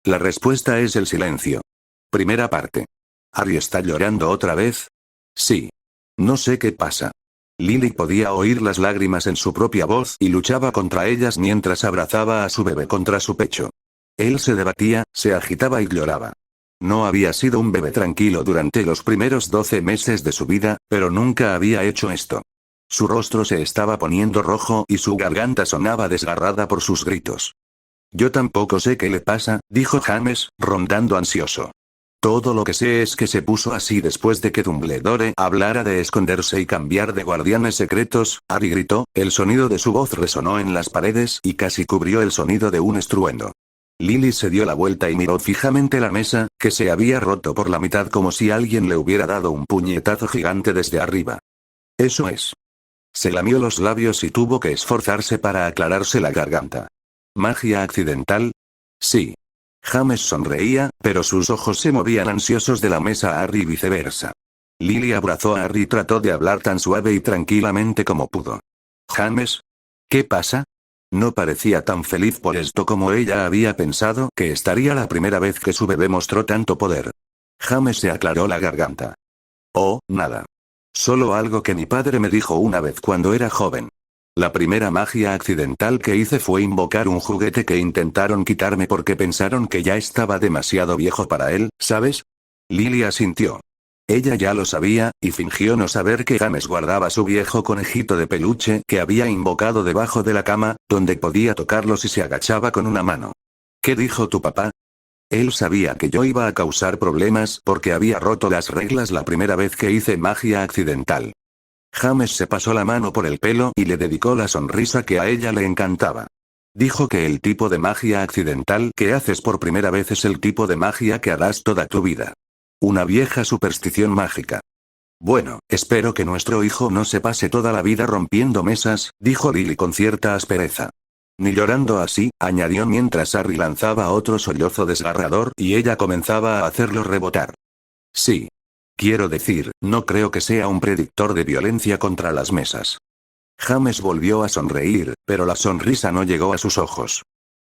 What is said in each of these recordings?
La respuesta es el silencio. Primera parte. ¿Harry está llorando otra vez? Sí. No sé qué pasa. Lily podía oír las lágrimas en su propia voz y luchaba contra ellas mientras abrazaba a su bebé contra su pecho. Él se debatía, se agitaba y lloraba. No había sido un bebé tranquilo durante los primeros 12 meses de su vida, pero nunca había hecho esto. Su rostro se estaba poniendo rojo y su garganta sonaba desgarrada por sus gritos. Yo tampoco sé qué le pasa, dijo James, rondando ansioso. Todo lo que sé es que se puso así después de que Dumbledore hablara de esconderse y cambiar de guardianes secretos. Harry gritó, el sonido de su voz resonó en las paredes y casi cubrió el sonido de un estruendo. Lily se dio la vuelta y miró fijamente la mesa, que se había roto por la mitad como si alguien le hubiera dado un puñetazo gigante desde arriba. Eso es. Se lamió los labios y tuvo que esforzarse para aclararse la garganta. ¿Magia accidental? Sí. James sonreía, pero sus ojos se movían ansiosos de la mesa a Harry y viceversa. Lily abrazó a Harry y trató de hablar tan suave y tranquilamente como pudo. James. ¿Qué pasa? No parecía tan feliz por esto como ella había pensado que estaría la primera vez que su bebé mostró tanto poder. James se aclaró la garganta. Oh, nada. Solo algo que mi padre me dijo una vez cuando era joven. La primera magia accidental que hice fue invocar un juguete que intentaron quitarme porque pensaron que ya estaba demasiado viejo para él, ¿sabes? Lily asintió. Ella ya lo sabía, y fingió no saber que James guardaba su viejo conejito de peluche que había invocado debajo de la cama, donde podía tocarlo si se agachaba con una mano. ¿Qué dijo tu papá? Él sabía que yo iba a causar problemas porque había roto las reglas la primera vez que hice magia accidental. James se pasó la mano por el pelo y le dedicó la sonrisa que a ella le encantaba. Dijo que el tipo de magia accidental que haces por primera vez es el tipo de magia que harás toda tu vida. Una vieja superstición mágica. Bueno, espero que nuestro hijo no se pase toda la vida rompiendo mesas, dijo Lily con cierta aspereza. Ni llorando así, añadió mientras Harry lanzaba otro sollozo desgarrador y ella comenzaba a hacerlo rebotar. Sí. Quiero decir, no creo que sea un predictor de violencia contra las mesas. James volvió a sonreír, pero la sonrisa no llegó a sus ojos.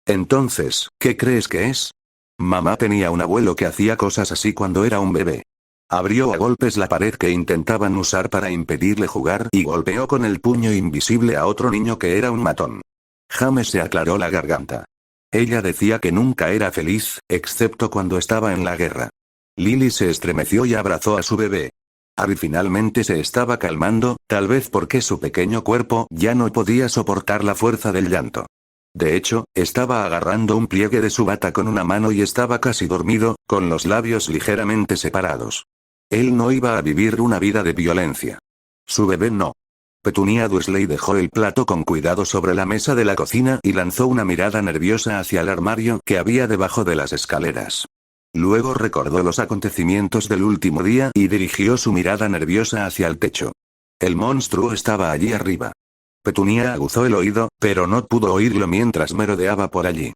Entonces, ¿qué crees que es? Mamá tenía un abuelo que hacía cosas así cuando era un bebé. Abrió a golpes la pared que intentaban usar para impedirle jugar y golpeó con el puño invisible a otro niño que era un matón. James se aclaró la garganta. Ella decía que nunca era feliz, excepto cuando estaba en la guerra. Lily se estremeció y abrazó a su bebé. Harry finalmente se estaba calmando, tal vez porque su pequeño cuerpo ya no podía soportar la fuerza del llanto. De hecho, estaba agarrando un pliegue de su bata con una mano y estaba casi dormido, con los labios ligeramente separados. Él no iba a vivir una vida de violencia. Su bebé no. Petunia Dursley dejó el plato con cuidado sobre la mesa de la cocina y lanzó una mirada nerviosa hacia el armario que había debajo de las escaleras. Luego recordó los acontecimientos del último día y dirigió su mirada nerviosa hacia el techo. El monstruo estaba allí arriba. Petunia aguzó el oído, pero no pudo oírlo mientras merodeaba por allí.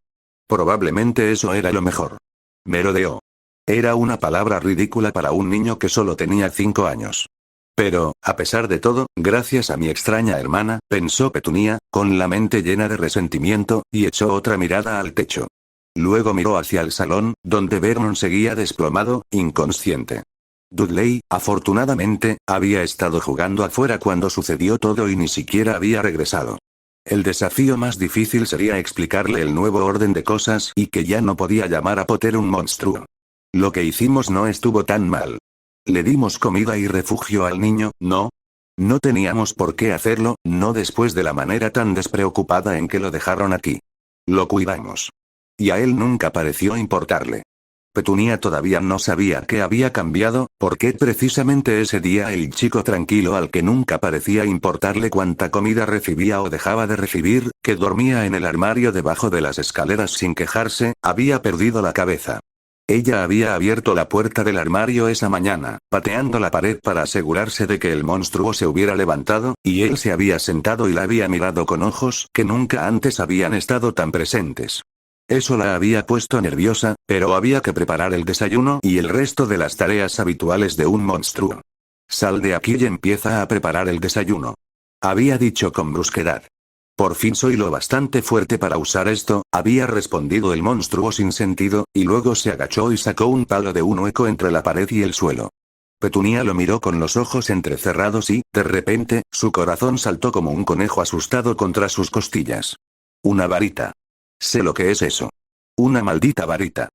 Probablemente eso era lo mejor. Merodeó. Era una palabra ridícula para un niño que solo tenía 5 años. Pero, a pesar de todo, gracias a mi extraña hermana, pensó Petunia, con la mente llena de resentimiento, y echó otra mirada al techo. Luego miró hacia el salón, donde Vernon seguía desplomado, inconsciente. Dudley, afortunadamente, había estado jugando afuera cuando sucedió todo y ni siquiera había regresado. El desafío más difícil sería explicarle el nuevo orden de cosas y que ya no podía llamar a Potter un monstruo. Lo que hicimos no estuvo tan mal. Le dimos comida y refugio al niño, ¿no? No teníamos por qué hacerlo, no después de la manera tan despreocupada en que lo dejaron aquí. Lo cuidamos. Y a él nunca pareció importarle. Petunia todavía no sabía qué había cambiado, porque precisamente ese día el chico tranquilo al que nunca parecía importarle cuánta comida recibía o dejaba de recibir, que dormía en el armario debajo de las escaleras sin quejarse, había perdido la cabeza. Ella había abierto la puerta del armario esa mañana, pateando la pared para asegurarse de que el monstruo se hubiera levantado, y él se había sentado y la había mirado con ojos que nunca antes habían estado tan presentes. Eso la había puesto nerviosa, pero había que preparar el desayuno y el resto de las tareas habituales de un monstruo. Sal de aquí y empieza a preparar el desayuno. Había dicho con brusquedad. Por fin soy lo bastante fuerte para usar esto, había respondido el monstruo sin sentido, y luego se agachó y sacó un palo de un hueco entre la pared y el suelo. Petunia lo miró con los ojos entrecerrados y, de repente, su corazón saltó como un conejo asustado contra sus costillas. Una varita. Sé lo que es eso. Una maldita varita.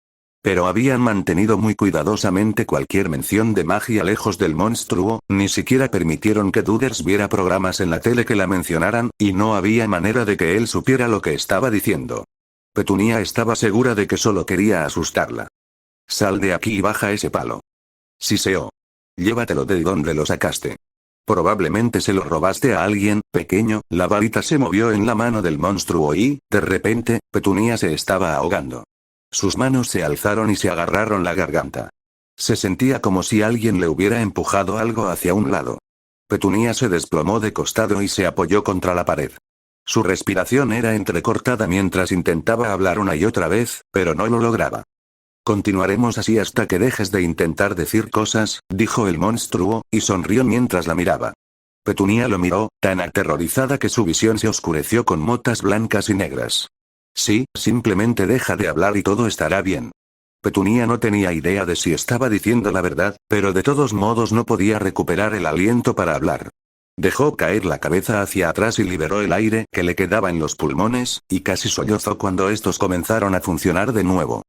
Pero habían mantenido muy cuidadosamente cualquier mención de magia lejos del monstruo, ni siquiera permitieron que Duders viera programas en la tele que la mencionaran, y no había manera de que él supiera lo que estaba diciendo. Petunia estaba segura de que solo quería asustarla. Sal de aquí y baja ese palo. Siseó. Llévatelo de donde lo sacaste. Probablemente se lo robaste a alguien, pequeño. La varita se movió en la mano del monstruo y, de repente, Petunia se estaba ahogando. Sus manos se alzaron y se agarraron la garganta. Se sentía como si alguien le hubiera empujado algo hacia un lado. Petunia se desplomó de costado y se apoyó contra la pared. Su respiración era entrecortada mientras intentaba hablar una y otra vez, pero no lo lograba. Continuaremos así hasta que dejes de intentar decir cosas, dijo el monstruo, y sonrió mientras la miraba. Petunia lo miró, tan aterrorizada que su visión se oscureció con motas blancas y negras. Sí, simplemente deja de hablar y todo estará bien. Petunia no tenía idea de si estaba diciendo la verdad, pero de todos modos no podía recuperar el aliento para hablar. Dejó caer la cabeza hacia atrás y liberó el aire que le quedaba en los pulmones, y casi sollozó cuando estos comenzaron a funcionar de nuevo.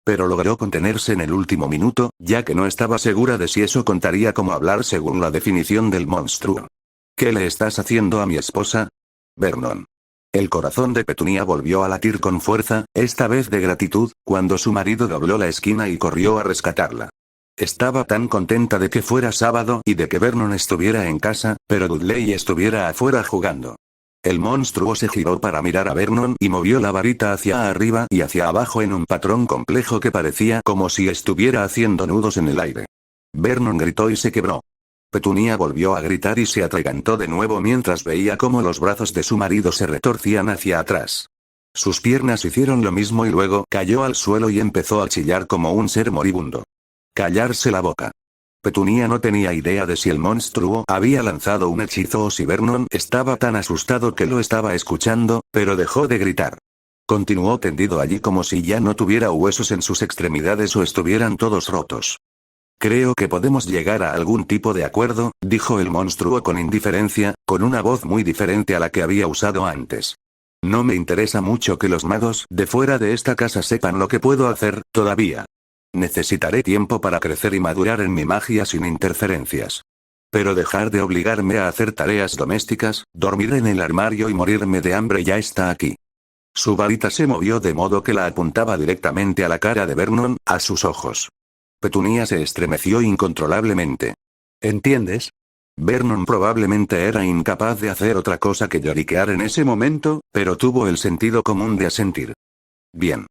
Pero logró contenerse en el último minuto, ya que no estaba segura de si eso contaría como hablar según la definición del monstruo. ¿Qué le estás haciendo a mi esposa? Vernon. El corazón de Petunia volvió a latir con fuerza, esta vez de gratitud, cuando su marido dobló la esquina y corrió a rescatarla. Estaba tan contenta de que fuera sábado y de que Vernon estuviera en casa, pero Dudley estuviera afuera jugando. El monstruo se giró para mirar a Vernon y movió la varita hacia arriba y hacia abajo en un patrón complejo que parecía como si estuviera haciendo nudos en el aire. Vernon gritó y se quebró. Petunia volvió a gritar y se atragantó de nuevo mientras veía cómo los brazos de su marido se retorcían hacia atrás. Sus piernas hicieron lo mismo y luego cayó al suelo y empezó a chillar como un ser moribundo. Callarse la boca. Petunia no tenía idea de si el monstruo había lanzado un hechizo o si Vernon estaba tan asustado que lo estaba escuchando, pero dejó de gritar. Continuó tendido allí como si ya no tuviera huesos en sus extremidades o estuvieran todos rotos. Creo que podemos llegar a algún tipo de acuerdo, dijo el monstruo con indiferencia, con una voz muy diferente a la que había usado antes. No me interesa mucho que los magos de fuera de esta casa sepan lo que puedo hacer, todavía. Necesitaré tiempo para crecer y madurar en mi magia sin interferencias. Pero dejar de obligarme a hacer tareas domésticas, dormir en el armario y morirme de hambre ya está aquí. Su varita se movió de modo que la apuntaba directamente a la cara de Vernon, a sus ojos. Petunia se estremeció incontrolablemente. ¿Entiendes? Vernon probablemente era incapaz de hacer otra cosa que lloriquear en ese momento, pero tuvo el sentido común de asentir. Bien.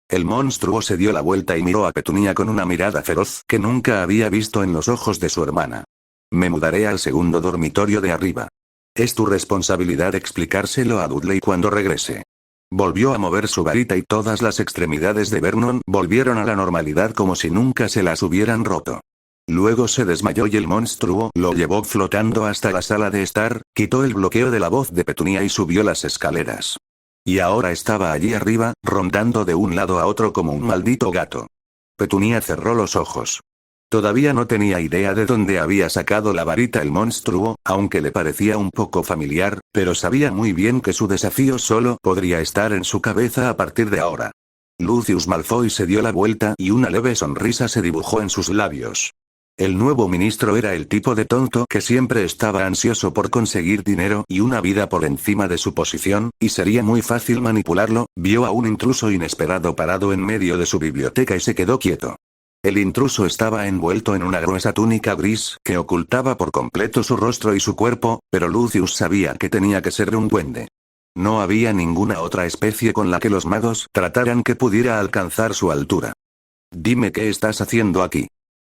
El monstruo se dio la vuelta y miró a Petunia con una mirada feroz que nunca había visto en los ojos de su hermana. Me mudaré al segundo dormitorio de arriba. Es tu responsabilidad explicárselo a Dudley cuando regrese. Volvió a mover su varita y todas las extremidades de Vernon volvieron a la normalidad como si nunca se las hubieran roto. Luego se desmayó y el monstruo lo llevó flotando hasta la sala de estar, quitó el bloqueo de la voz de Petunia y subió las escaleras. Y ahora estaba allí arriba, rondando de un lado a otro como un maldito gato. Petunia cerró los ojos. Todavía no tenía idea de dónde había sacado la varita el monstruo, aunque le parecía un poco familiar, pero sabía muy bien que su desafío solo podría estar en su cabeza a partir de ahora. Lucius Malfoy se dio la vuelta y una leve sonrisa se dibujó en sus labios. El nuevo ministro era el tipo de tonto que siempre estaba ansioso por conseguir dinero y una vida por encima de su posición, y sería muy fácil manipularlo. Vio a un intruso inesperado parado en medio de su biblioteca y se quedó quieto. El intruso estaba envuelto en una gruesa túnica gris que ocultaba por completo su rostro y su cuerpo, pero Lucius sabía que tenía que ser un duende. No había ninguna otra especie con la que los magos trataran que pudiera alcanzar su altura. Dime qué estás haciendo aquí.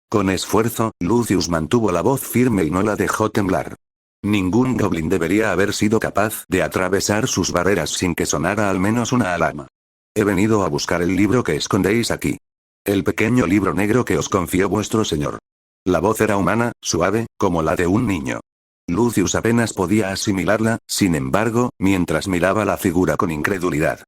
Con esfuerzo, Lucius mantuvo la voz firme y no la dejó temblar. Ningún goblin debería haber sido capaz de atravesar sus barreras sin que sonara al menos una alarma. He venido a buscar el libro que escondéis aquí. El pequeño libro negro que os confió vuestro señor. La voz era humana, suave, como la de un niño. Lucius apenas podía asimilarla, sin embargo, mientras miraba la figura con incredulidad.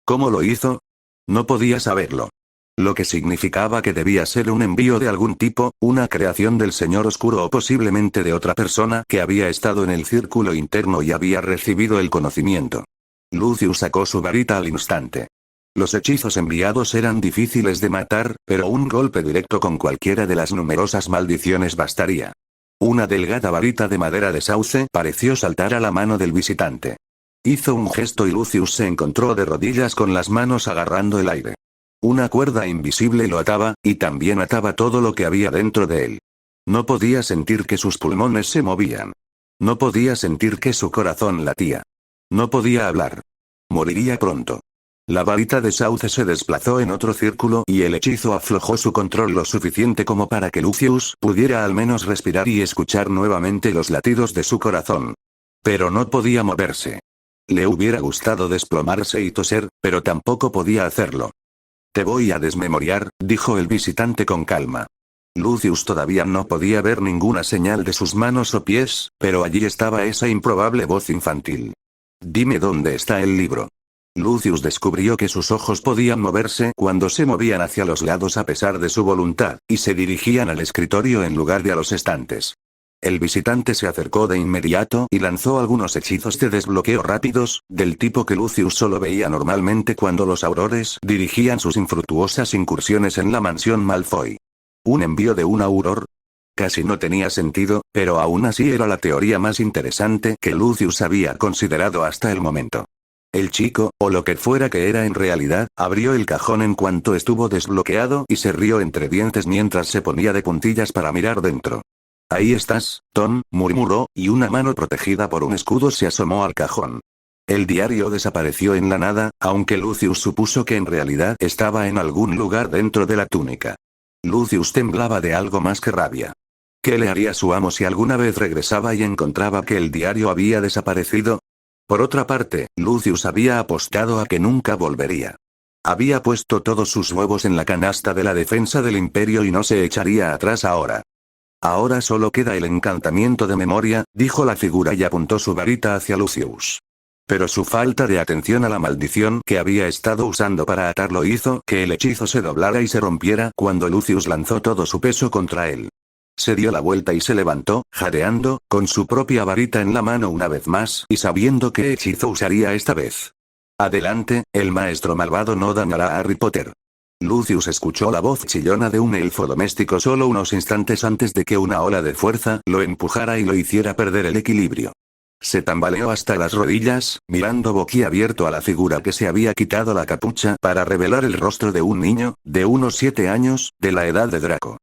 ¿Cómo lo hizo? No podía saberlo. Lo que significaba que debía ser un envío de algún tipo, una creación del Señor Oscuro o posiblemente de otra persona que había estado en el círculo interno y había recibido el conocimiento. Lucius sacó su varita al instante. Los hechizos enviados eran difíciles de matar, pero un golpe directo con cualquiera de las numerosas maldiciones bastaría. Una delgada varita de madera de sauce pareció saltar a la mano del visitante. Hizo un gesto y Lucius se encontró de rodillas con las manos agarrando el aire. Una cuerda invisible lo ataba, y también ataba todo lo que había dentro de él. No podía sentir que sus pulmones se movían. No podía sentir que su corazón latía. No podía hablar. Moriría pronto. La varita de sauce se desplazó en otro círculo y el hechizo aflojó su control lo suficiente como para que Lucius pudiera al menos respirar y escuchar nuevamente los latidos de su corazón. Pero no podía moverse. Le hubiera gustado desplomarse y toser, pero tampoco podía hacerlo. Te voy a desmemoriar, dijo el visitante con calma. Lucius todavía no podía ver ninguna señal de sus manos o pies, pero allí estaba esa improbable voz infantil. Dime dónde está el libro. Lucius descubrió que sus ojos podían moverse cuando se movían hacia los lados a pesar de su voluntad, y se dirigían al escritorio en lugar de a los estantes. El visitante se acercó de inmediato y lanzó algunos hechizos de desbloqueo rápidos, del tipo que Lucius solo veía normalmente cuando los aurores dirigían sus infructuosas incursiones en la mansión Malfoy. ¿Un envío de un auror? Casi no tenía sentido, pero aún así era la teoría más interesante que Lucius había considerado hasta el momento. El chico, o lo que fuera que era en realidad, abrió el cajón en cuanto estuvo desbloqueado y se rió entre dientes mientras se ponía de puntillas para mirar dentro. Ahí estás, Tom, murmuró, y una mano protegida por un escudo se asomó al cajón. El diario desapareció en la nada, aunque Lucius supuso que en realidad estaba en algún lugar dentro de la túnica. Lucius temblaba de algo más que rabia. ¿Qué le haría su amo si alguna vez regresaba y encontraba que el diario había desaparecido? Por otra parte, Lucius había apostado a que nunca volvería. Había puesto todos sus huevos en la canasta de la defensa del imperio y no se echaría atrás ahora. Ahora solo queda el encantamiento de memoria, dijo la figura y apuntó su varita hacia Lucius. Pero su falta de atención a la maldición que había estado usando para atarlo hizo que el hechizo se doblara y se rompiera cuando Lucius lanzó todo su peso contra él. Se dio la vuelta y se levantó, jadeando, con su propia varita en la mano una vez más y sabiendo qué hechizo usaría esta vez. Adelante, el maestro malvado no dañará a Harry Potter. Lucius escuchó la voz chillona de un elfo doméstico solo unos instantes antes de que una ola de fuerza lo empujara y lo hiciera perder el equilibrio. Se tambaleó hasta las rodillas, mirando boquiabierto a la figura que se había quitado la capucha para revelar el rostro de un niño, de unos 7 años, de la edad de Draco.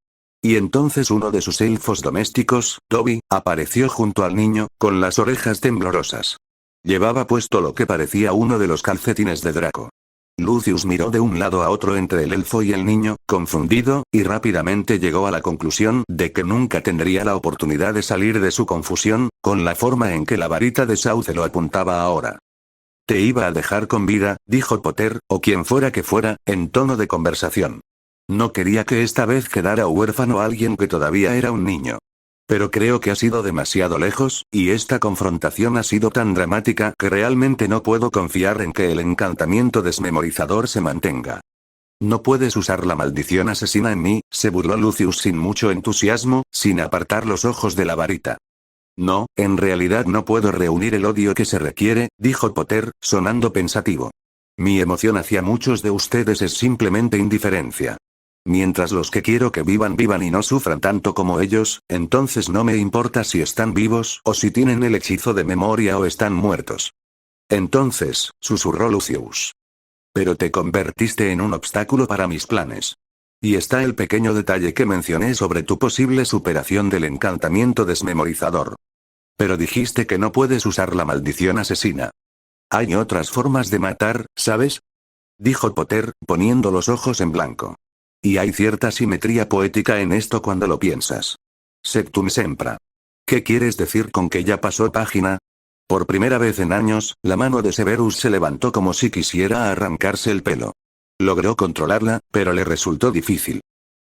Y entonces uno de sus elfos domésticos, Toby, apareció junto al niño, con las orejas temblorosas. Llevaba puesto lo que parecía uno de los calcetines de Draco. Lucius miró de un lado a otro entre el elfo y el niño, confundido, y rápidamente llegó a la conclusión de que nunca tendría la oportunidad de salir de su confusión, con la forma en que la varita de sauce lo apuntaba ahora. Te iba a dejar con vida, dijo Potter, o quien fuera que fuera, en tono de conversación. No quería que esta vez quedara huérfano alguien que todavía era un niño. Pero creo que ha sido demasiado lejos, y esta confrontación ha sido tan dramática que realmente no puedo confiar en que el encantamiento desmemorizador se mantenga. No puedes usar la maldición asesina en mí, se burló Lucius sin mucho entusiasmo, sin apartar los ojos de la varita. No, en realidad no puedo reunir el odio que se requiere, dijo Potter, sonando pensativo. Mi emoción hacia muchos de ustedes es simplemente indiferencia. Mientras los que quiero que vivan y no sufran tanto como ellos, entonces no me importa si están vivos o si tienen el hechizo de memoria o están muertos. Entonces, susurró Lucius. Pero te convertiste en un obstáculo para mis planes. Y está el pequeño detalle que mencioné sobre tu posible superación del encantamiento desmemorizador. Pero dijiste que no puedes usar la maldición asesina. Hay otras formas de matar, ¿sabes? Dijo Potter, poniendo los ojos en blanco. Y hay cierta simetría poética en esto cuando lo piensas. Sectum sempra. ¿Qué quieres decir con que ya pasó página? Por primera vez en años, la mano de Severus se levantó como si quisiera arrancarse el pelo. Logró controlarla, pero le resultó difícil.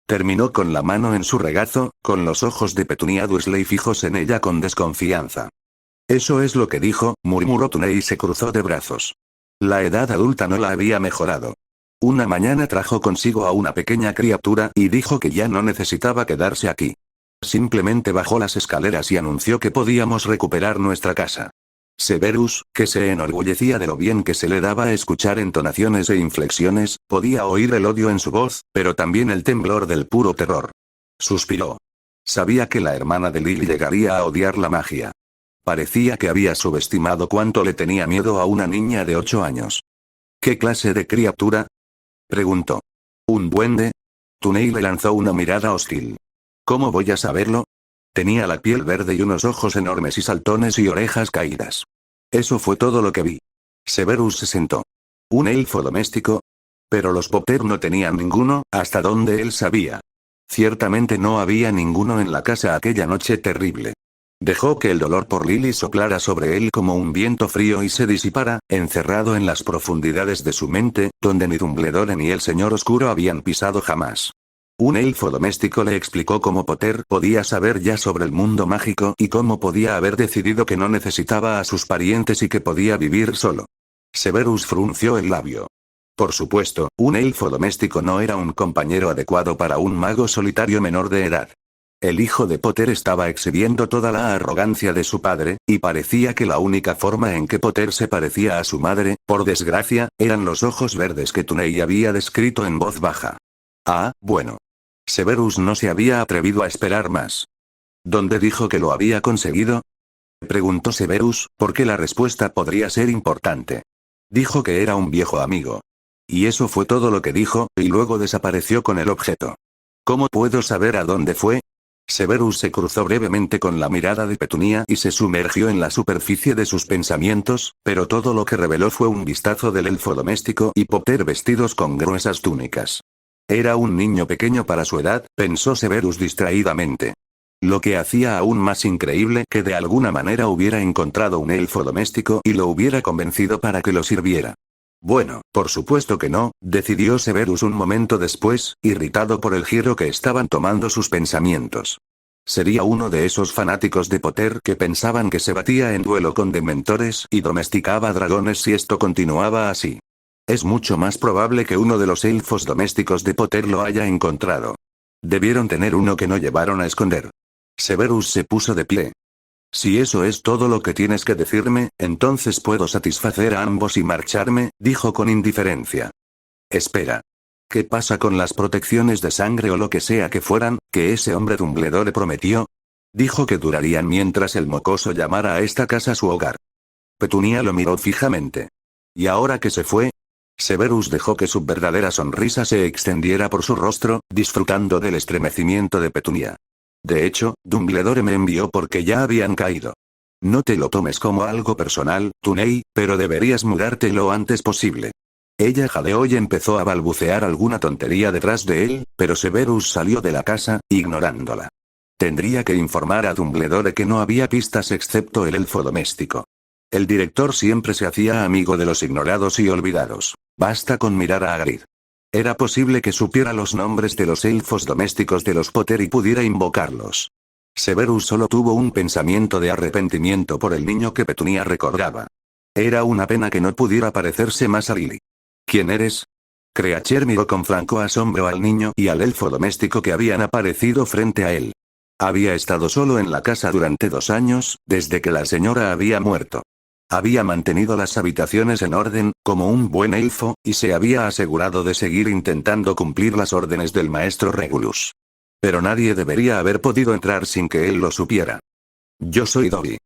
Terminó con la mano en su regazo, con los ojos de Petunia Dursley fijos en ella con desconfianza. Eso es lo que dijo, murmuró Tunney y se cruzó de brazos. La edad adulta no la había mejorado. Una mañana trajo consigo a una pequeña criatura y dijo que ya no necesitaba quedarse aquí. Simplemente bajó las escaleras y anunció que podíamos recuperar nuestra casa. Severus, que se enorgullecía de lo bien que se le daba escuchar entonaciones e inflexiones, podía oír el odio en su voz, pero también el temblor del puro terror. Suspiró. Sabía que la hermana de Lily llegaría a odiar la magia. Parecía que había subestimado cuánto le tenía miedo a una niña de 8 años. ¿Qué clase de criatura?, preguntó. ¿Un duende? Tunney le lanzó una mirada hostil. ¿Cómo voy a saberlo? Tenía la piel verde y unos ojos enormes y saltones y orejas caídas. Eso fue todo lo que vi. Severus se sentó. ¿Un elfo doméstico? Pero los Potter no tenían ninguno, hasta donde él sabía. Ciertamente no había ninguno en la casa aquella noche terrible. Dejó que el dolor por Lily soplara sobre él como un viento frío y se disipara, encerrado en las profundidades de su mente, donde ni Dumbledore ni el Señor Oscuro habían pisado jamás. Un elfo doméstico le explicó cómo Potter podía saber ya sobre el mundo mágico y cómo podía haber decidido que no necesitaba a sus parientes y que podía vivir solo. Severus frunció el labio. Por supuesto, un elfo doméstico no era un compañero adecuado para un mago solitario menor de edad. El hijo de Potter estaba exhibiendo toda la arrogancia de su padre, y parecía que la única forma en que Potter se parecía a su madre, por desgracia, eran los ojos verdes que Tunney había descrito en voz baja. Ah, bueno. Severus no se había atrevido a esperar más. ¿Dónde dijo que lo había conseguido?, preguntó Severus, porque la respuesta podría ser importante. Dijo que era un viejo amigo. Y eso fue todo lo que dijo, y luego desapareció con el objeto. ¿Cómo puedo saber a dónde fue? Severus se cruzó brevemente con la mirada de Petunia y se sumergió en la superficie de sus pensamientos, pero todo lo que reveló fue un vistazo del elfo doméstico y Potter vestidos con gruesas túnicas. Era un niño pequeño para su edad, pensó Severus distraídamente. Lo que hacía aún más increíble que de alguna manera hubiera encontrado un elfo doméstico y lo hubiera convencido para que lo sirviera. Bueno, por supuesto que no, decidió Severus un momento después, irritado por el giro que estaban tomando sus pensamientos. Sería uno de esos fanáticos de Potter que pensaban que se batía en duelo con dementores y domesticaba dragones si esto continuaba así. Es mucho más probable que uno de los elfos domésticos de Potter lo haya encontrado. Debieron tener uno que no llevaron a esconder. Severus se puso de pie. Si eso es todo lo que tienes que decirme, entonces puedo satisfacer a ambos y marcharme, dijo con indiferencia. Espera. ¿Qué pasa con las protecciones de sangre o lo que sea que fueran, que ese hombre Dumbledore prometió? Dijo que durarían mientras el mocoso llamara a esta casa su hogar. Petunia lo miró fijamente. ¿Y ahora que se fue? Severus dejó que su verdadera sonrisa se extendiera por su rostro, disfrutando del estremecimiento de Petunia. De hecho, Dumbledore me envió porque ya habían caído. No te lo tomes como algo personal, Tunney, pero deberías mudarte lo antes posible. Ella jadeó y empezó a balbucear alguna tontería detrás de él, pero Severus salió de la casa, ignorándola. Tendría que informar a Dumbledore que no había pistas excepto el elfo doméstico. El director siempre se hacía amigo de los ignorados y olvidados. Basta con mirar a Hagrid. Era posible que supiera los nombres de los elfos domésticos de los Potter y pudiera invocarlos. Severus solo tuvo un pensamiento de arrepentimiento por el niño que Petunia recordaba. Era una pena que no pudiera parecerse más a Lily. ¿Quién eres? Creacher miró con franco asombro al niño y al elfo doméstico que habían aparecido frente a él. Había estado solo en la casa durante 2 años, desde que la señora había muerto. Había mantenido las habitaciones en orden, como un buen elfo, y se había asegurado de seguir intentando cumplir las órdenes del maestro Regulus. Pero nadie debería haber podido entrar sin que él lo supiera. Yo soy Dobby.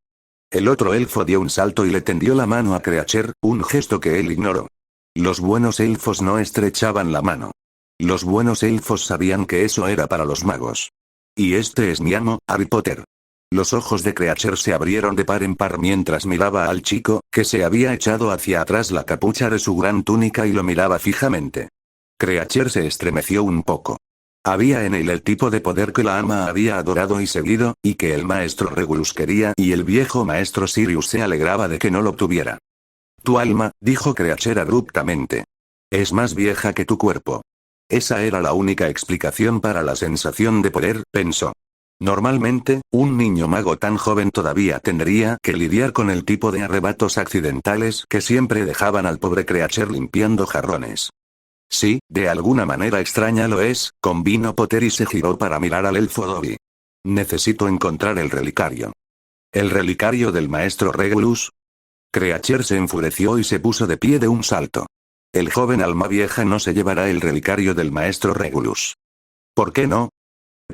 El otro elfo dio un salto y le tendió la mano a Creacher, un gesto que él ignoró. Los buenos elfos no estrechaban la mano. Los buenos elfos sabían que eso era para los magos. Y este es mi amo, Harry Potter. Los ojos de Creacher se abrieron de par en par mientras miraba al chico, que se había echado hacia atrás la capucha de su gran túnica y lo miraba fijamente. Creacher se estremeció un poco. Había en él el tipo de poder que la ama había adorado y seguido, y que el maestro Regulus quería y el viejo maestro Sirius se alegraba de que no lo tuviera. Tu alma, dijo Creacher abruptamente. Es más vieja que tu cuerpo. Esa era la única explicación para la sensación de poder, pensó. Normalmente, un niño mago tan joven todavía tendría que lidiar con el tipo de arrebatos accidentales que siempre dejaban al pobre Creature limpiando jarrones. Sí, de alguna manera extraña lo es, convino Potter y se giró para mirar al elfo Dobby. Necesito encontrar el relicario. ¿El relicario del maestro Regulus? Creature se enfureció y se puso de pie de un salto. El joven alma vieja no se llevará el relicario del maestro Regulus. ¿Por qué no?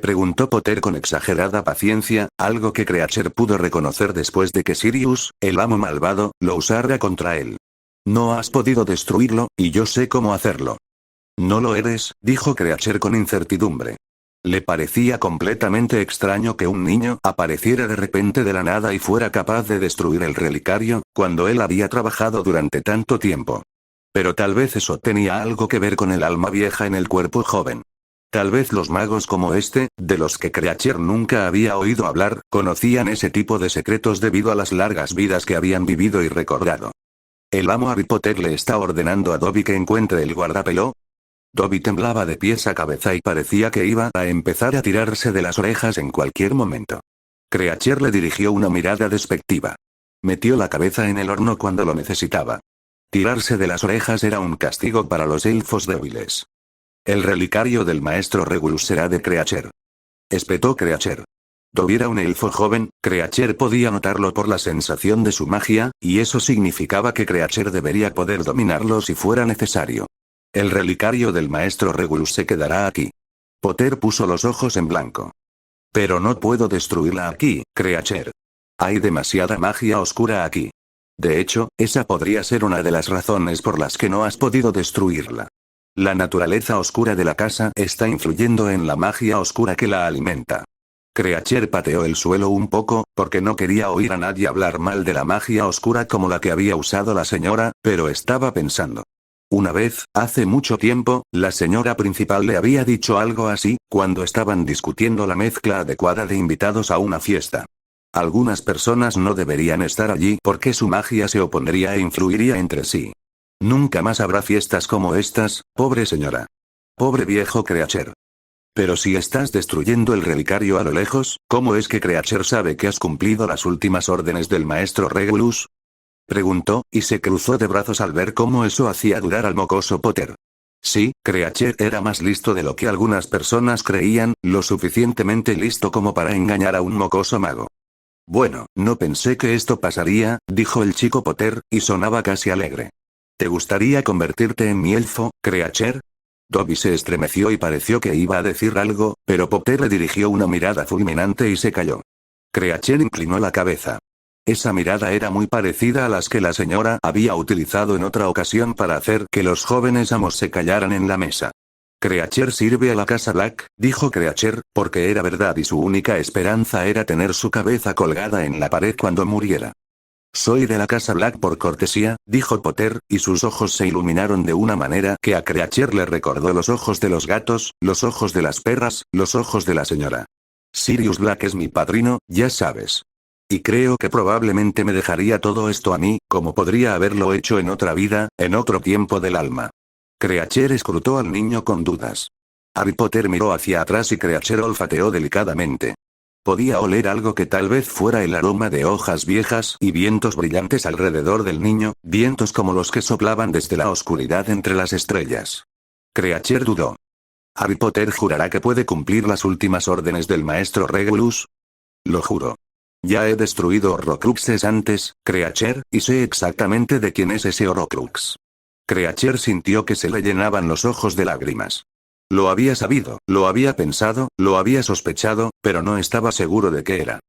Preguntó Potter con exagerada paciencia, algo que Creature pudo reconocer después de que Sirius, el amo malvado, lo usara contra él. No has podido destruirlo, y yo sé cómo hacerlo. No lo eres, dijo Creature con incertidumbre. Le parecía completamente extraño que un niño apareciera de repente de la nada y fuera capaz de destruir el relicario, cuando él había trabajado durante tanto tiempo. Pero tal vez eso tenía algo que ver con el alma vieja en el cuerpo joven. Tal vez los magos como este, de los que Creature nunca había oído hablar, conocían ese tipo de secretos debido a las largas vidas que habían vivido y recordado. ¿El amo Harry Potter le está ordenando a Dobby que encuentre el guardapelo? Dobby temblaba de pies a cabeza y parecía que iba a empezar a tirarse de las orejas en cualquier momento. Creature le dirigió una mirada despectiva. Metió la cabeza en el horno cuando lo necesitaba. Tirarse de las orejas era un castigo para los elfos débiles. El relicario del maestro Regulus será de Creature. Espetó Creature. Dobby era un elfo joven, Creature podía notarlo por la sensación de su magia, y eso significaba que Creature debería poder dominarlo si fuera necesario. El relicario del maestro Regulus se quedará aquí. Potter puso los ojos en blanco. Pero no puedo destruirla aquí, Creature. Hay demasiada magia oscura aquí. De hecho, esa podría ser una de las razones por las que no has podido destruirla. La naturaleza oscura de la casa está influyendo en la magia oscura que la alimenta. Creature pateó el suelo un poco, porque no quería oír a nadie hablar mal de la magia oscura como la que había usado la señora, pero estaba pensando. Una vez, hace mucho tiempo, la señora principal le había dicho algo así, cuando estaban discutiendo la mezcla adecuada de invitados a una fiesta. Algunas personas no deberían estar allí porque su magia se opondría e influiría entre sí. Nunca más habrá fiestas como estas, pobre señora. Pobre viejo Creature. Pero si estás destruyendo el relicario a lo lejos, ¿cómo es que Creature sabe que has cumplido las últimas órdenes del maestro Regulus? Preguntó, y se cruzó de brazos al ver cómo eso hacía dudar al mocoso Potter. Sí, Creature era más listo de lo que algunas personas creían, lo suficientemente listo como para engañar a un mocoso mago. Bueno, no pensé que esto pasaría, dijo el chico Potter, y sonaba casi alegre. ¿Te gustaría convertirte en mi elfo, Creature? Dobby se estremeció y pareció que iba a decir algo, pero Potter le dirigió una mirada fulminante y se calló. Creature inclinó la cabeza. Esa mirada era muy parecida a las que la señora había utilizado en otra ocasión para hacer que los jóvenes amos se callaran en la mesa. Creature sirve a la casa Black, dijo Creature, porque era verdad y su única esperanza era tener su cabeza colgada en la pared cuando muriera. Soy de la casa Black por cortesía, dijo Potter, y sus ojos se iluminaron de una manera que a Creature le recordó los ojos de los gatos, los ojos de las perras, los ojos de la señora. Sirius Black es mi padrino, ya sabes. Y creo que probablemente me dejaría todo esto a mí, como podría haberlo hecho en otra vida, en otro tiempo del alma. Creature escrutó al niño con dudas. Harry Potter miró hacia atrás y Creature olfateó delicadamente. Podía oler algo que tal vez fuera el aroma de hojas viejas y vientos brillantes alrededor del niño, vientos como los que soplaban desde la oscuridad entre las estrellas. Creature dudó. ¿Harry Potter jurará que puede cumplir las últimas órdenes del maestro Regulus? Lo juro. Ya he destruido Horrocruxes antes, Creature, y sé exactamente de quién es ese Horrocrux. Creature sintió que se le llenaban los ojos de lágrimas. Lo había sabido, lo había pensado, lo había sospechado, pero no estaba seguro de qué era.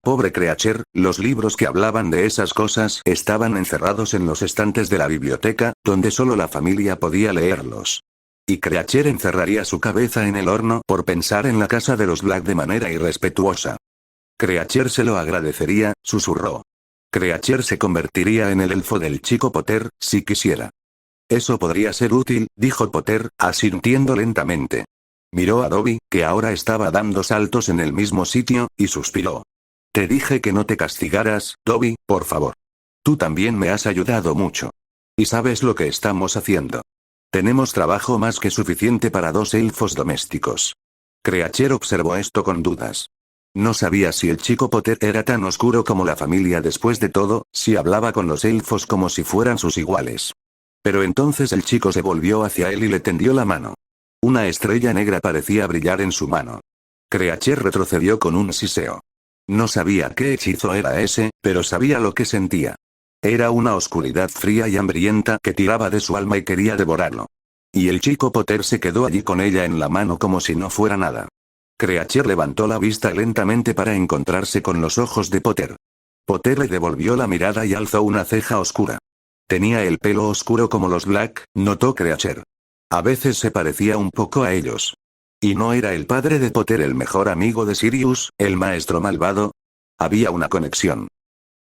Pobre Creature, los libros que hablaban de esas cosas estaban encerrados en los estantes de la biblioteca, donde solo la familia podía leerlos. Y Creature encerraría su cabeza en el horno por pensar en la casa de los Black de manera irrespetuosa. Creature se lo agradecería, susurró. Creature se convertiría en el elfo del chico Potter, si quisiera. Eso podría ser útil, dijo Potter, asintiendo lentamente. Miró a Dobby, que ahora estaba dando saltos en el mismo sitio, y suspiró. Te dije que no te castigaras, Dobby, por favor. Tú también me has ayudado mucho. Y sabes lo que estamos haciendo. Tenemos trabajo más que suficiente para 2 elfos domésticos. Creacher observó esto con dudas. No sabía si el chico Potter era tan oscuro como la familia después de todo, si hablaba con los elfos como si fueran sus iguales. Pero entonces el chico se volvió hacia él y le tendió la mano. Una estrella negra parecía brillar en su mano. Creacher retrocedió con un siseo. No sabía qué hechizo era ese, pero sabía lo que sentía. Era una oscuridad fría y hambrienta que tiraba de su alma y quería devorarlo. Y el chico Potter se quedó allí con ella en la mano como si no fuera nada. Creacher levantó la vista lentamente para encontrarse con los ojos de Potter. Potter le devolvió la mirada y alzó una ceja oscura. Tenía el pelo oscuro como los Black, notó Creacher. A veces se parecía un poco a ellos. ¿Y no era el padre de Potter el mejor amigo de Sirius, el maestro malvado? Había una conexión.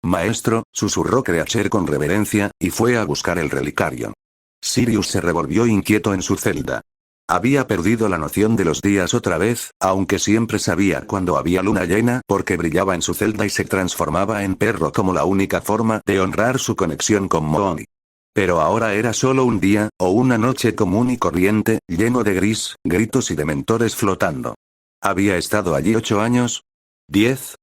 Maestro, susurró Creacher con reverencia, y fue a buscar el relicario. Sirius se revolvió inquieto en su celda. Había perdido la noción de los días otra vez, aunque siempre sabía cuando había luna llena porque brillaba en su celda y se transformaba en perro como la única forma de honrar su conexión con Mooni. Pero ahora era solo un día, o una noche común y corriente, lleno de gris, gritos y dementores flotando. ¿Había estado allí 8 años? ¿10?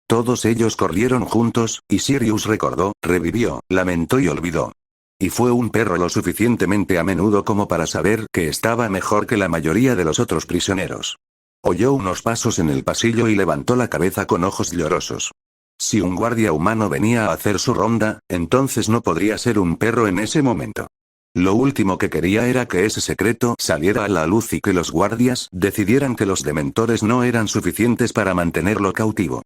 Todos ellos corrieron juntos, y Sirius recordó, revivió, lamentó y olvidó. Y fue un perro lo suficientemente a menudo como para saber que estaba mejor que la mayoría de los otros prisioneros. Oyó unos pasos en el pasillo y levantó la cabeza con ojos llorosos. Si un guardia humano venía a hacer su ronda, entonces no podría ser un perro en ese momento. Lo último que quería era que ese secreto saliera a la luz y que los guardias decidieran que los dementores no eran suficientes para mantenerlo cautivo.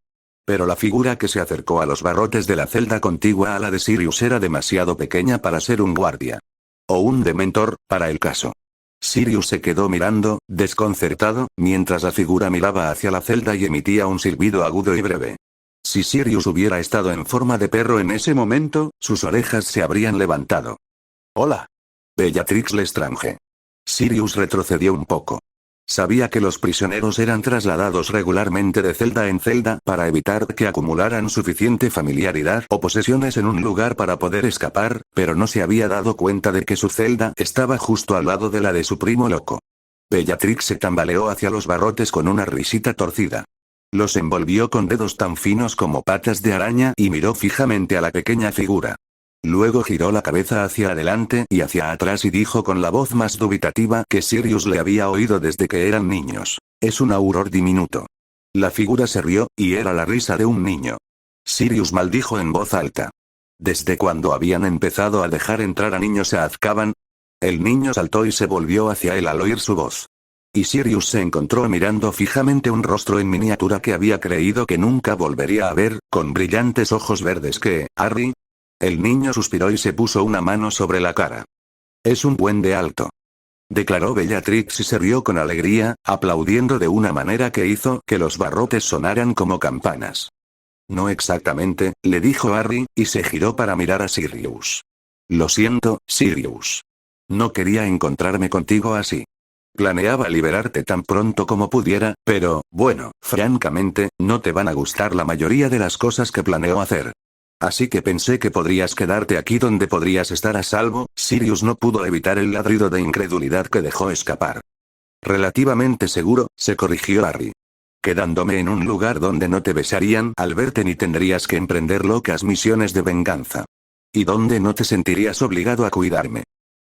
Pero la figura que se acercó a los barrotes de la celda contigua a la de Sirius era demasiado pequeña para ser un guardia. O un dementor, para el caso. Sirius se quedó mirando, desconcertado, mientras la figura miraba hacia la celda y emitía un silbido agudo y breve. Si Sirius hubiera estado en forma de perro en ese momento, sus orejas se habrían levantado. «Hola. Bellatrix Lestrange». Sirius retrocedió un poco. Sabía que los prisioneros eran trasladados regularmente de celda en celda para evitar que acumularan suficiente familiaridad o posesiones en un lugar para poder escapar, pero no se había dado cuenta de que su celda estaba justo al lado de la de su primo loco. Bellatrix se tambaleó hacia los barrotes con una risita torcida. Los envolvió con dedos tan finos como patas de araña y miró fijamente a la pequeña figura. Luego giró la cabeza hacia adelante y hacia atrás y dijo con la voz más dubitativa que Sirius le había oído desde que eran niños. «Es un auror diminuto». La figura se rió, y era la risa de un niño. Sirius maldijo en voz alta. ¿Desde cuándo habían empezado a dejar entrar a niños a Azkaban? El niño saltó y se volvió hacia él al oír su voz. Y Sirius se encontró mirando fijamente un rostro en miniatura que había creído que nunca volvería a ver, con brillantes ojos verdes que, Harry. El niño suspiró y se puso una mano sobre la cara. «Es un buen de alto», declaró Bellatrix y se rió con alegría, aplaudiendo de una manera que hizo que los barrotes sonaran como campanas. «No exactamente», le dijo Harry, y se giró para mirar a Sirius. «Lo siento, Sirius. No quería encontrarme contigo así. Planeaba liberarte tan pronto como pudiera, pero, bueno, francamente, no te van a gustar la mayoría de las cosas que planeo hacer. Así que pensé que podrías quedarte aquí donde podrías estar a salvo». Sirius no pudo evitar el ladrido de incredulidad que dejó escapar. «Relativamente seguro», se corrigió Harry. «Quedándome en un lugar donde no te besarían al verte ni tendrías que emprender locas misiones de venganza. Y donde no te sentirías obligado a cuidarme».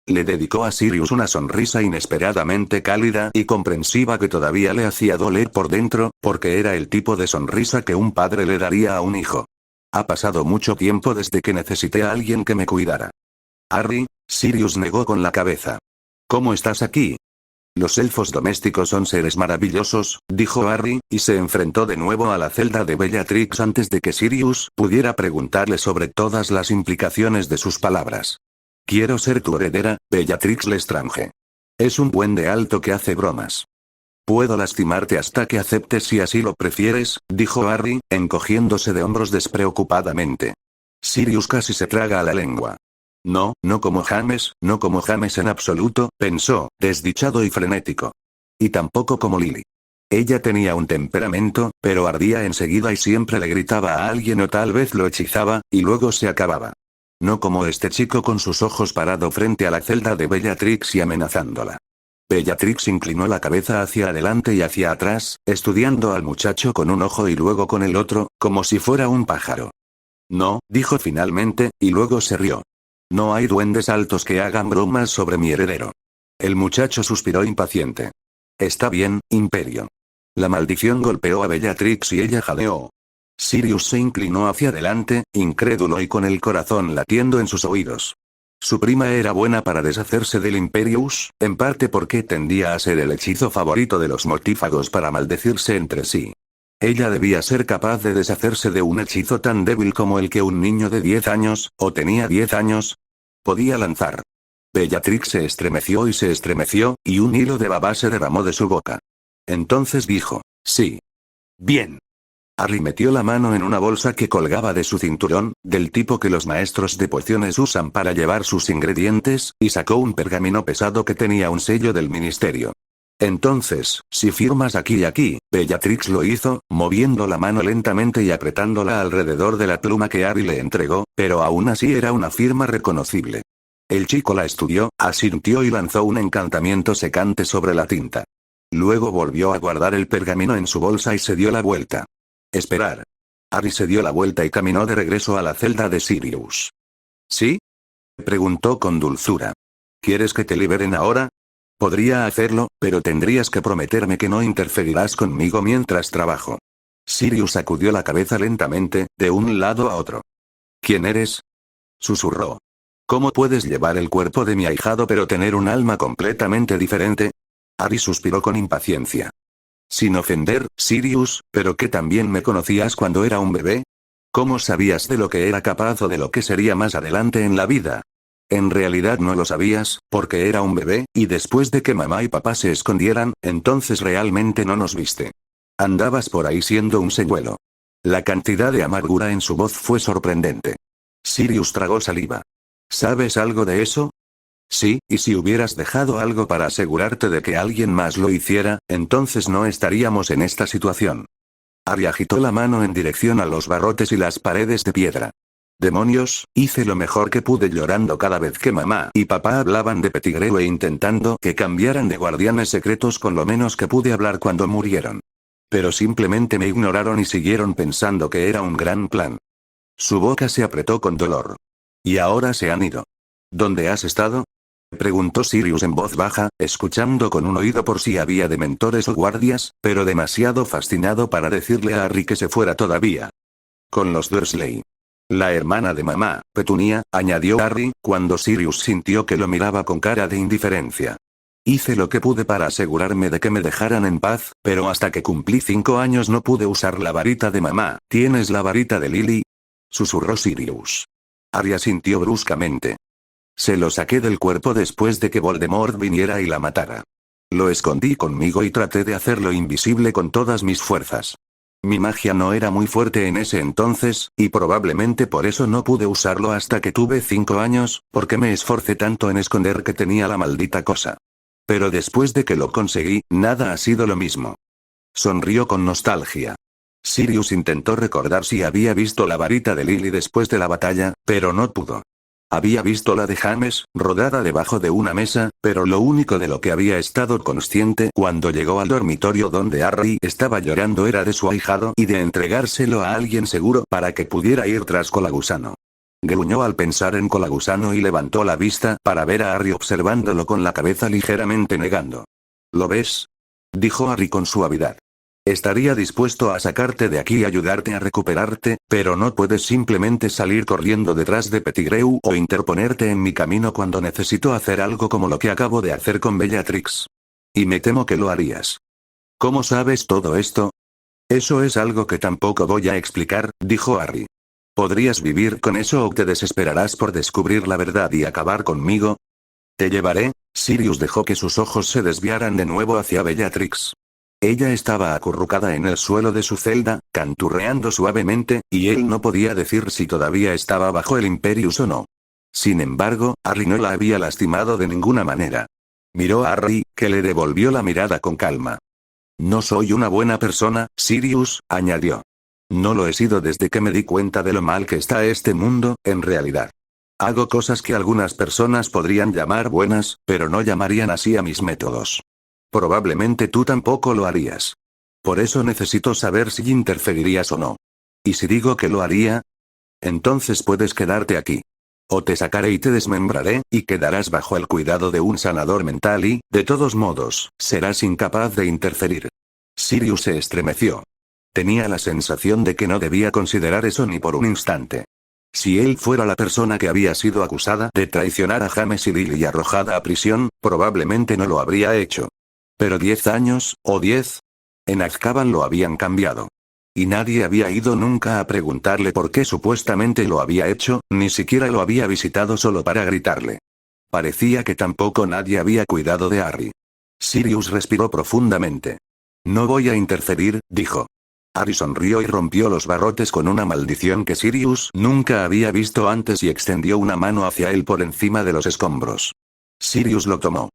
Le dedicó a Sirius una sonrisa inesperadamente cálida y comprensiva que todavía le hacía doler por dentro, porque era el tipo de sonrisa que un padre le daría a un hijo. «Ha pasado mucho tiempo desde que necesité a alguien que me cuidara». «Harry», Sirius negó con la cabeza. «¿Cómo estás aquí?» «Los elfos domésticos son seres maravillosos», dijo Harry, y se enfrentó de nuevo a la celda de Bellatrix antes de que Sirius pudiera preguntarle sobre todas las implicaciones de sus palabras. «Quiero ser tu heredera, Bellatrix Lestrange. Es un buen de alto que hace bromas. Puedo lastimarte hasta que aceptes si así lo prefieres», dijo Harry, encogiéndose de hombros despreocupadamente. Sirius casi se traga a la lengua. «No, no como James, no como James en absoluto», pensó, desdichado y frenético. «Y tampoco como Lily. Ella tenía un temperamento, pero ardía enseguida y siempre le gritaba a alguien o tal vez lo hechizaba, y luego se acababa. No como este chico con sus ojos parado frente a la celda de Bellatrix y amenazándola. Bellatrix inclinó la cabeza hacia adelante y hacia atrás, estudiando al muchacho con un ojo y luego con el otro, como si fuera un pájaro. No, dijo finalmente, y luego se rió. No hay duendes altos que hagan bromas sobre mi heredero. El muchacho suspiró impaciente. Está bien, Imperio. La maldición golpeó a Bellatrix y ella jadeó. Sirius se inclinó hacia adelante, incrédulo y con el corazón latiendo en sus oídos. Su prima era buena para deshacerse del Imperius, en parte porque tendía a ser el hechizo favorito de los mortífagos para maldecirse entre sí. Ella debía ser capaz de deshacerse de un hechizo tan débil como el que un niño de 10 años, o tenía 10 años, podía lanzar. Bellatrix se estremeció, y un hilo de baba se derramó de su boca. Entonces dijo, sí. Bien. Harry metió la mano en una bolsa que colgaba de su cinturón, del tipo que los maestros de pociones usan para llevar sus ingredientes, y sacó un pergamino pesado que tenía un sello del ministerio. Entonces, si firmas aquí y aquí, Bellatrix lo hizo, moviendo la mano lentamente y apretándola alrededor de la pluma que Harry le entregó, pero aún así era una firma reconocible. El chico la estudió, asintió y lanzó un encantamiento secante sobre la tinta. Luego volvió a guardar el pergamino en su bolsa y se dio la vuelta. Esperar. Harry se dio la vuelta y caminó de regreso a la celda de Sirius. ¿Sí? Preguntó con dulzura. ¿Quieres que te liberen ahora? Podría hacerlo, pero tendrías que prometerme que no interferirás conmigo mientras trabajo. Sirius sacudió la cabeza lentamente, de un lado a otro. ¿Quién eres? Susurró. ¿Cómo puedes llevar el cuerpo de mi ahijado pero tener un alma completamente diferente? Harry suspiró con impaciencia. Sin ofender, Sirius, ¿pero que también me conocías cuando era un bebé? ¿Cómo sabías de lo que era capaz o de lo que sería más adelante en la vida? En realidad no lo sabías, porque era un bebé, y después de que mamá y papá se escondieran, entonces realmente no nos viste. Andabas por ahí siendo un señuelo. La cantidad de amargura en su voz fue sorprendente. Sirius tragó saliva. ¿Sabes algo de eso? Sí, y si hubieras dejado algo para asegurarte de que alguien más lo hiciera, entonces no estaríamos en esta situación. Harry agitó la mano en dirección a los barrotes y las paredes de piedra. Demonios, hice lo mejor que pude llorando cada vez que mamá y papá hablaban de Pettigrew e intentando que cambiaran de guardianes secretos con lo menos que pude hablar cuando murieron. Pero simplemente me ignoraron y siguieron pensando que era un gran plan. Su boca se apretó con dolor. Y ahora se han ido. ¿Dónde has estado? Preguntó Sirius en voz baja, escuchando con un oído por si había dementores o guardias, pero demasiado fascinado para decirle a Harry que se fuera todavía. Con los Dursley. La hermana de mamá, Petunia, añadió Harry, cuando Sirius sintió que lo miraba con cara de indiferencia. Hice lo que pude para asegurarme de que me dejaran en paz, pero hasta que cumplí 5 años no pude usar la varita de mamá. ¿Tienes la varita de Lily? Susurró Sirius. Harry asintió bruscamente. Se lo saqué del cuerpo después de que Voldemort viniera y la matara. Lo escondí conmigo y traté de hacerlo invisible con todas mis fuerzas. Mi magia no era muy fuerte en ese entonces, y probablemente por eso no pude usarlo hasta que tuve 5 años, porque me esforcé tanto en esconder que tenía la maldita cosa. Pero después de que lo conseguí, nada ha sido lo mismo. Sonrió con nostalgia. Sirius intentó recordar si había visto la varita de Lily después de la batalla, pero no pudo. Había visto la de James, rodada debajo de una mesa, pero lo único de lo que había estado consciente cuando llegó al dormitorio donde Harry estaba llorando era de su ahijado y de entregárselo a alguien seguro para que pudiera ir tras Colagusano. Gruñó al pensar en Colagusano y levantó la vista para ver a Harry observándolo con la cabeza ligeramente negando. ¿Lo ves? Dijo Harry con suavidad. Estaría dispuesto a sacarte de aquí y ayudarte a recuperarte, pero no puedes simplemente salir corriendo detrás de Pettigrew o interponerte en mi camino cuando necesito hacer algo como lo que acabo de hacer con Bellatrix. Y me temo que lo harías. ¿Cómo sabes todo esto? Eso es algo que tampoco voy a explicar, dijo Harry. ¿Podrías vivir con eso o te desesperarás por descubrir la verdad y acabar conmigo? Te llevaré. Sirius dejó que sus ojos se desviaran de nuevo hacia Bellatrix. Ella estaba acurrucada en el suelo de su celda, canturreando suavemente, y él no podía decir si todavía estaba bajo el Imperius o no. Sin embargo, Harry no la había lastimado de ninguna manera. Miró a Harry, que le devolvió la mirada con calma. No soy una buena persona, Sirius, añadió. No lo he sido desde que me di cuenta de lo mal que está este mundo, en realidad. Hago cosas que algunas personas podrían llamar buenas, pero no llamarían así a mis métodos. Probablemente tú tampoco lo harías. Por eso necesito saber si interferirías o no. ¿Y si digo que lo haría? Entonces puedes quedarte aquí. O te sacaré y te desmembraré, y quedarás bajo el cuidado de un sanador mental y, de todos modos, serás incapaz de interferir. Sirius se estremeció. Tenía la sensación de que no debía considerar eso ni por un instante. Si él fuera la persona que había sido acusada de traicionar a James y Lily y arrojada a prisión, probablemente no lo habría hecho. Pero 10 años, o 10. En Azkaban lo habían cambiado. Y nadie había ido nunca a preguntarle por qué supuestamente lo había hecho, ni siquiera lo había visitado solo para gritarle. Parecía que tampoco nadie había cuidado de Harry. Sirius respiró profundamente. No voy a interferir, dijo. Harry sonrió y rompió los barrotes con una maldición que Sirius nunca había visto antes y extendió una mano hacia él por encima de los escombros. Sirius lo tomó.